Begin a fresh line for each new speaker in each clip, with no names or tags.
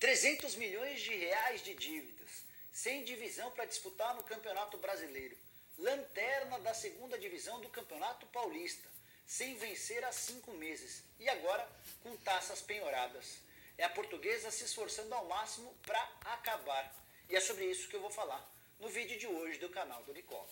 300 milhões de reais de dívidas, sem divisão para disputar no Campeonato Brasileiro. Lanterna da segunda divisão do Campeonato Paulista, sem vencer há 5 meses. E agora com taças penhoradas. É a Portuguesa se esforçando ao máximo para acabar. E é sobre isso que eu vou falar no vídeo de hoje do canal do Nicola.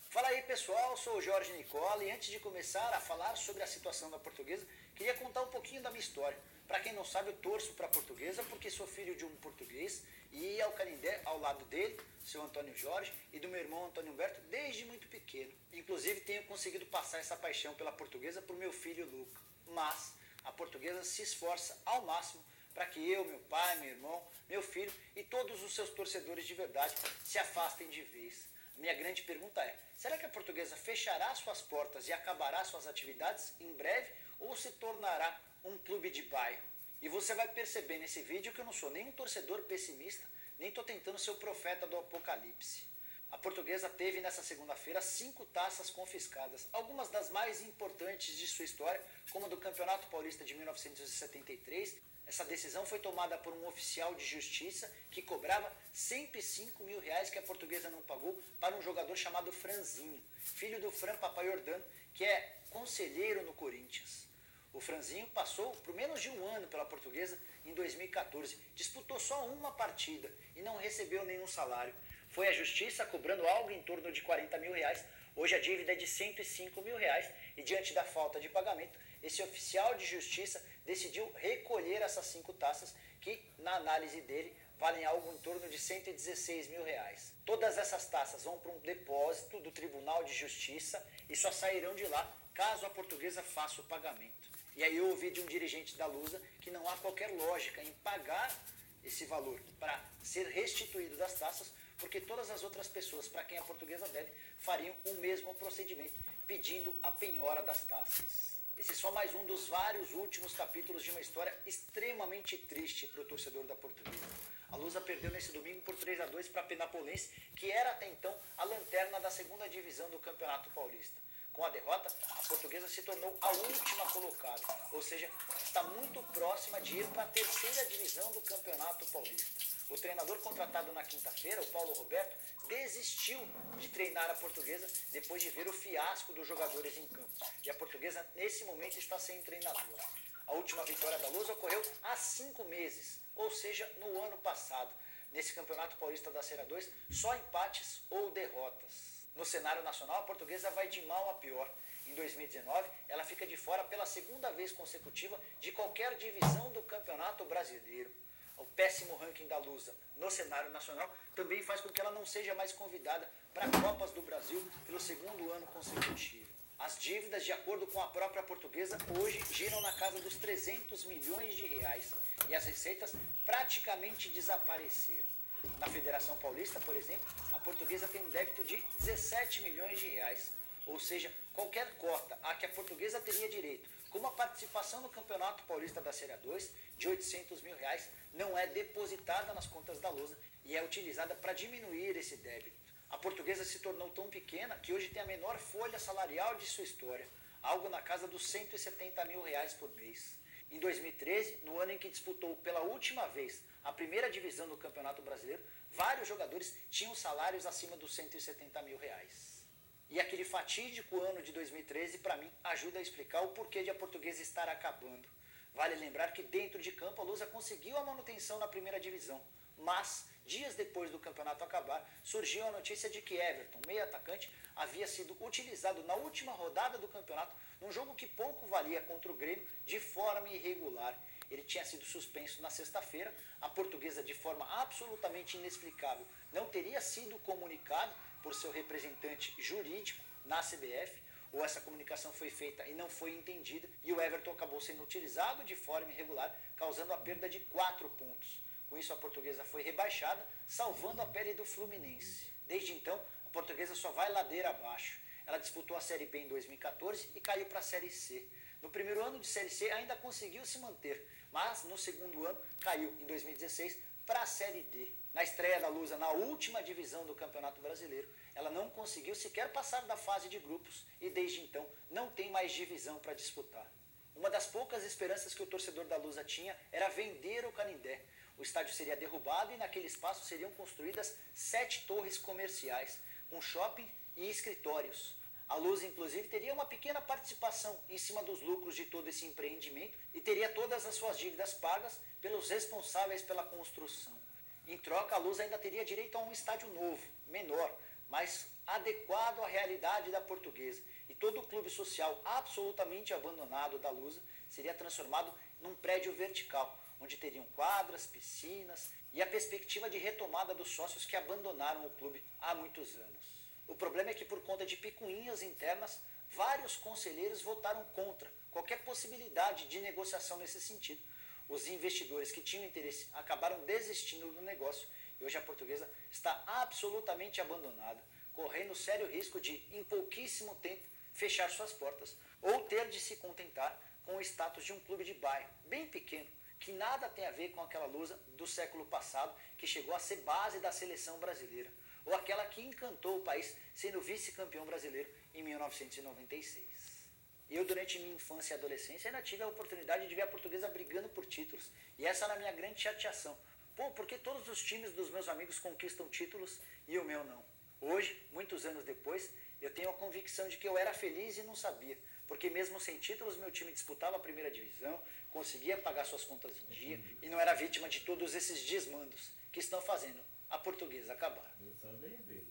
Fala aí pessoal, sou o Jorge Nicola e antes de começar a falar sobre a situação da Portuguesa, queria contar um pouquinho da minha história. Para quem não sabe, eu torço para a Portuguesa porque sou filho de um português e ia ao Canindé ao lado dele, seu Antônio Jorge, e do meu irmão Antônio Humberto desde muito pequeno. Inclusive tenho conseguido passar essa paixão pela Portuguesa para o meu filho Luca. Mas a Portuguesa se esforça ao máximo para que eu, meu pai, meu irmão, meu filho e todos os seus torcedores de verdade se afastem de vez. Minha grande pergunta é, será que a Portuguesa fechará suas portas e acabará suas atividades em breve ou se tornará um clube de bairro? E você vai perceber nesse vídeo que eu não sou nem um torcedor pessimista, nem estou tentando ser o profeta do apocalipse. A Portuguesa teve nessa segunda-feira 5 taças confiscadas, algumas das mais importantes de sua história, como a do Campeonato Paulista de 1973. Essa decisão foi tomada por um oficial de justiça que cobrava 105 mil reais que a Portuguesa não pagou para um jogador chamado Franzinho, filho do Fran Papaiordano, que é conselheiro no Corinthians. O Franzinho passou por menos de um ano pela Portuguesa em 2014, disputou só uma partida e não recebeu nenhum salário. Foi à justiça cobrando algo em torno de 40 mil reais. Hoje a dívida é de 105 mil reais e diante da falta de pagamento, esse oficial de justiça decidiu recolher essas 5 taças que, na análise dele, valem algo em torno de 116 mil reais. Todas essas taças vão para um depósito do Tribunal de Justiça e só sairão de lá caso a Portuguesa faça o pagamento. E aí eu ouvi de um dirigente da Lusa que não há qualquer lógica em pagar esse valor para ser restituído das taças, porque todas as outras pessoas para quem a Portuguesa deve fariam o mesmo procedimento, pedindo a penhora das taças. Esse é só mais um dos vários últimos capítulos de uma história extremamente triste para o torcedor da Portuguesa. A Lusa perdeu nesse domingo por 3-2 para a Penapolense, que era até então a lanterna da segunda divisão do Campeonato Paulista. Com a derrota, a Portuguesa se tornou a última colocada, ou seja, está muito próxima de ir para a terceira divisão do Campeonato Paulista. O treinador contratado na quinta-feira, o Paulo Roberto, desistiu de treinar a Portuguesa depois de ver o fiasco dos jogadores em campo. E a Portuguesa, nesse momento, está sem treinador. A última vitória da Lusa ocorreu há 5 meses, ou seja, no ano passado. Nesse Campeonato Paulista da Série 2, só empates ou derrotas. No cenário nacional, a Portuguesa vai de mal a pior. Em 2019, ela fica de fora pela segunda vez consecutiva de qualquer divisão do Campeonato Brasileiro. O péssimo ranking da Lusa no cenário nacional também faz com que ela não seja mais convidada para Copas do Brasil pelo segundo ano consecutivo. As dívidas, de acordo com a própria Portuguesa, hoje giram na casa dos 300 milhões de reais e as receitas praticamente desapareceram. Na Federação Paulista, por exemplo, a Portuguesa tem um débito de 17 milhões de reais. Ou seja, qualquer cota a que a Portuguesa teria direito, como a participação no Campeonato Paulista da Série 2, de 800 mil reais, não é depositada nas contas da Lusa e é utilizada para diminuir esse débito. A Portuguesa se tornou tão pequena que hoje tem a menor folha salarial de sua história, algo na casa dos 170 mil reais por mês. Em 2013, no ano em que disputou pela última vez a primeira divisão do Campeonato Brasileiro, vários jogadores tinham salários acima dos 170 mil reais. E aquele fatídico ano de 2013, para mim, ajuda a explicar o porquê de a Portuguesa estar acabando. Vale lembrar que dentro de campo a Lusa conseguiu a manutenção na primeira divisão, mas dias depois do campeonato acabar, surgiu a notícia de que Everton, meio atacante, havia sido utilizado na última rodada do campeonato num jogo que pouco valia contra o Grêmio de forma irregular. Ele tinha sido suspenso na sexta-feira, a Portuguesa, de forma absolutamente inexplicável, não teria sido comunicado por seu representante jurídico na CBF, ou essa comunicação foi feita e não foi entendida, e o Everton acabou sendo utilizado de forma irregular, causando a perda de 4 pontos. Com isso, a Portuguesa foi rebaixada, salvando a pele do Fluminense. Desde então, a Portuguesa só vai ladeira abaixo. Ela disputou a Série B em 2014 e caiu para a Série C. No primeiro ano de Série C ainda conseguiu se manter, mas no segundo ano caiu em 2016 para a Série D. Na estreia da Lusa na última divisão do Campeonato Brasileiro, ela não conseguiu sequer passar da fase de grupos e desde então não tem mais divisão para disputar. Uma das poucas esperanças que o torcedor da Lusa tinha era vender o Canindé. O estádio seria derrubado e naquele espaço seriam construídas 7 torres comerciais, com shopping e escritórios. A Lusa, inclusive, teria uma pequena participação em cima dos lucros de todo esse empreendimento e teria todas as suas dívidas pagas pelos responsáveis pela construção. Em troca, a Lusa ainda teria direito a um estádio novo, menor, mas adequado à realidade da Portuguesa. E todo o clube social absolutamente abandonado da Lusa seria transformado num prédio vertical, onde teriam quadras, piscinas e a perspectiva de retomada dos sócios que abandonaram o clube há muitos anos. O problema é que, por conta de picuinhas internas, vários conselheiros votaram contra qualquer possibilidade de negociação nesse sentido. Os investidores que tinham interesse acabaram desistindo do negócio e hoje a Portuguesa está absolutamente abandonada, correndo sério risco de, em pouquíssimo tempo, fechar suas portas ou ter de se contentar com o status de um clube de bairro, bem pequeno, que nada tem a ver com aquela Lusa do século passado que chegou a ser base da seleção brasileira, ou aquela que encantou o país sendo vice-campeão brasileiro em 1996. Eu, durante minha infância e adolescência, ainda tive a oportunidade de ver a Portuguesa brigando por títulos, e essa era a minha grande chateação. Porque todos os times dos meus amigos conquistam títulos e o meu não? Hoje, muitos anos depois, eu tenho a convicção de que eu era feliz e não sabia, porque mesmo sem títulos, meu time disputava a primeira divisão, conseguia pagar suas contas em dia e não era vítima de todos esses desmandos que estão fazendo a Portuguesa acabar.
Eu só lembrei.